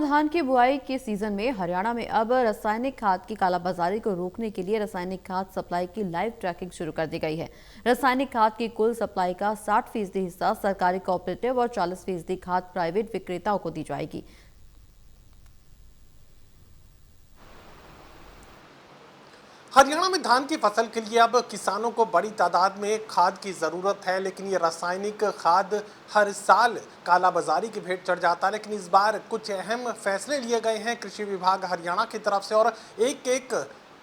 धान की बुआई के सीजन में हरियाणा में अब रासायनिक खाद की कालाबाजारी को रोकने के लिए रासायनिक खाद सप्लाई की लाइव ट्रैकिंग शुरू कर दी गई है। रासायनिक खाद की कुल सप्लाई का 60% हिस्सा सरकारी कोऑपरेटिव और 40% खाद प्राइवेट विक्रेताओं को दी जाएगी। हरियाणा में धान की फसल के लिए अब किसानों को बड़ी तादाद में खाद की ज़रूरत है, लेकिन ये रासायनिक खाद हर साल कालाबाजारी की भेंट चढ़ जाता है। लेकिन इस बार कुछ अहम फैसले लिए गए हैं कृषि विभाग हरियाणा की तरफ से, और एक एक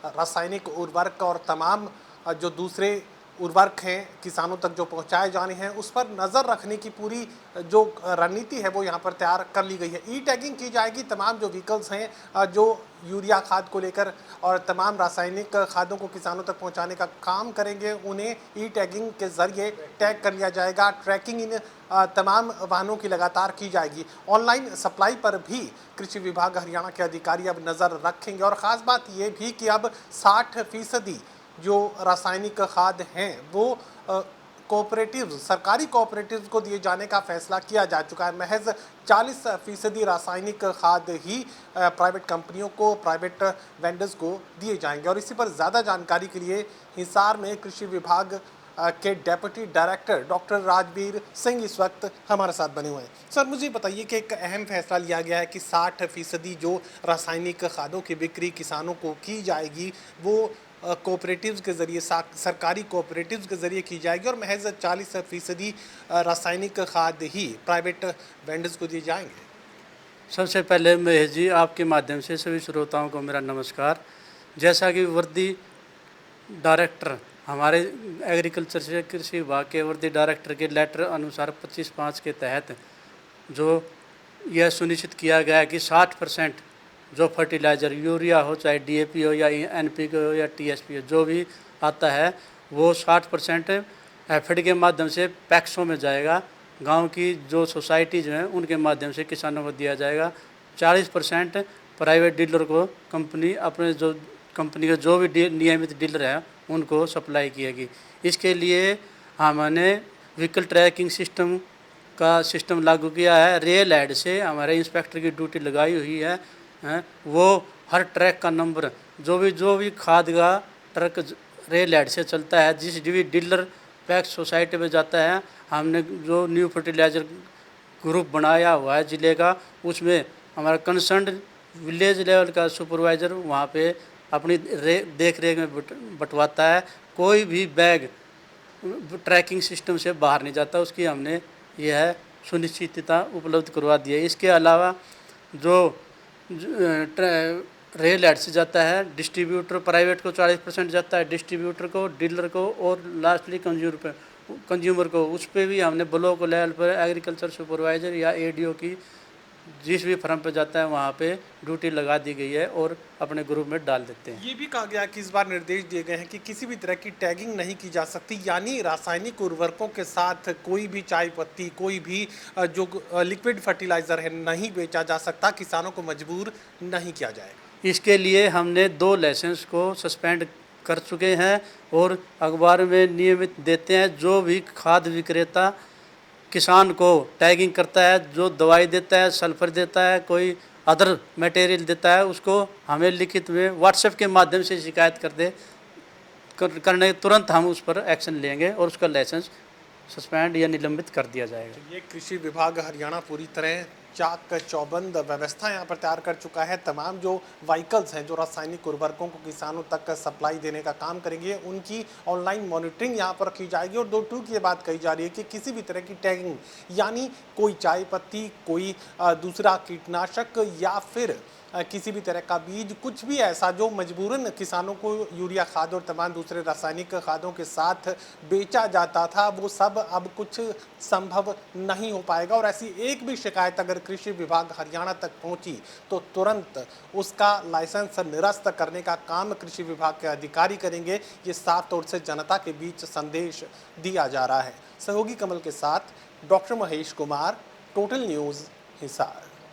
रासायनिक उर्वरक और तमाम जो दूसरे उर्वरक हैं किसानों तक जो पहुंचाए जाने हैं उस पर नज़र रखने की पूरी जो रणनीति है वो यहाँ पर तैयार कर ली गई है। ई टैगिंग की जाएगी। तमाम जो व्हीकल्स हैं जो यूरिया खाद को लेकर और तमाम रासायनिक खादों को किसानों तक पहुंचाने का काम करेंगे, उन्हें ई टैगिंग के जरिए टैग कर लिया जाएगा। ट्रैकिंग इन तमाम वाहनों की लगातार की जाएगी। ऑनलाइन सप्लाई पर भी कृषि विभाग हरियाणा के अधिकारी अब नज़र रखेंगे, और ख़ास बात ये भी कि अब 60% जो रासायनिक खाद हैं वो कोऑपरेटिव सरकारी कोऑपरेटिव्स को दिए जाने का फैसला किया जा चुका है। महज 40% रासायनिक खाद ही प्राइवेट कंपनियों को, प्राइवेट वेंडर्स को दिए जाएंगे। और इसी पर ज़्यादा जानकारी के लिए हिसार में कृषि विभाग के deputy director doctor Rajveer Singh इस वक्त हमारे साथ बने हुए हैं। सर, मुझे बताइए कि एक अहम फैसला लिया गया है कि 60% जो रासायनिक खादों की बिक्री किसानों को की जाएगी वो कोऑपरेटिव्स के ज़रिए, सरकारी कोऑपरेटिव्स के ज़रिए की जाएगी, और महज 40% रासायनिक खाद ही प्राइवेट वेंडर्स को दिए जाएंगे। सबसे पहले महेश जी, आपके माध्यम से सभी श्रोताओं को मेरा नमस्कार। जैसा कि वर्दी डायरेक्टर हमारे एग्रीकल्चर से कृषि विभाग के वर्दी डायरेक्टर के लेटर अनुसार 25/5 के तहत जो यह सुनिश्चित किया गया है कि 60% जो फर्टिलाइज़र यूरिया हो, चाहे डीएपी हो या एनपीके हो या टीएसपी हो, जो भी आता है वो 60% एफिड के माध्यम से पैक्सों में जाएगा। गांव की जो सोसाइटीज़ हैं उनके माध्यम से किसानों को दिया जाएगा। 40% प्राइवेट डीलर को कंपनी अपने जो कंपनी के जो भी नियमित डीलर हैं उनको सप्लाई किएगी। इसके लिए हमने व्हीकल ट्रैकिंग सिस्टम का सिस्टम लागू किया है। रेल हेड से हमारे इंस्पेक्टर की ड्यूटी लगाई हुई है। वो हर ट्रक का नंबर जो भी खाद का ट्रक रेल हेड से चलता है, जिस भी डीलर पैक्स सोसाइटी में जाता है, हमने जो न्यू फर्टिलाइज़र ग्रुप बनाया हुआ है ज़िले का, उसमें हमारा कंसर्न विलेज लेवल का सुपरवाइज़र वहाँ पे अपनी देख रेख में बंटवाता है। कोई भी बैग ट्रैकिंग सिस्टम से बाहर नहीं जाता, उसकी हमने यह सुनिश्चितता उपलब्ध करवा दी है। इसके अलावा जो रेल हेड से जाता है डिस्ट्रीब्यूटर, प्राइवेट को 40% जाता है, डिस्ट्रीब्यूटर को, डीलर को और लास्टली कंज्यूमर को, उस पर भी हमने ब्लॉक लेवल पर एग्रीकल्चर सुपरवाइज़र या एडीओ की जिस भी फर्म पे जाता है वहाँ पे ड्यूटी लगा दी गई है और अपने ग्रुप में डाल देते हैं। ये भी कहा गया कि इस बार निर्देश दिए गए हैं कि किसी भी तरह की टैगिंग नहीं की जा सकती, यानी रासायनिक उर्वरकों के साथ कोई भी चाय पत्ती, कोई भी जो लिक्विड फर्टिलाइज़र है नहीं बेचा जा सकता, किसानों को मजबूर नहीं किया जाएगा। इसके लिए हमने 2 लाइसेंस को सस्पेंड कर चुके हैं और अखबार में नियमित देते हैं। जो भी खाद विक्रेता किसान को टैगिंग करता है, जो दवाई देता है, सल्फर देता है, कोई अदर मटेरियल देता है, उसको हमें लिखित में व्हाट्सएप के माध्यम से शिकायत करने तुरंत हम उस पर एक्शन लेंगे और उसका लाइसेंस सस्पेंड या निलंबित कर दिया जाएगा। ये कृषि विभाग हरियाणा पूरी तरह चाक चौबंद व्यवस्था यहाँ पर तैयार कर चुका है। तमाम जो व्हीकल्स हैं जो रासायनिक उर्वरकों को किसानों तक सप्लाई देने का काम करेंगे, उनकी ऑनलाइन मॉनिटरिंग यहाँ पर की जाएगी। और 2 की ये बात कही जा रही है कि किसी भी तरह की टैगिंग, यानी कोई चाय पत्ती, कोई दूसरा कीटनाशक या फिर किसी भी तरह का बीज, कुछ भी ऐसा जो मजबूरन किसानों को यूरिया खाद और तमाम दूसरे रासायनिक खादों के साथ बेचा जाता था, वो सब अब कुछ संभव नहीं हो पाएगा। और ऐसी एक भी शिकायत अगर कृषि विभाग हरियाणा तक पहुंची तो तुरंत उसका लाइसेंस निरस्त करने का काम कृषि विभाग के अधिकारी करेंगे। ये साफ तौर से जनता के बीच संदेश दिया जा रहा है। सहयोगी कमल के साथ doctor Mahesh Kumar, total news, Hisar.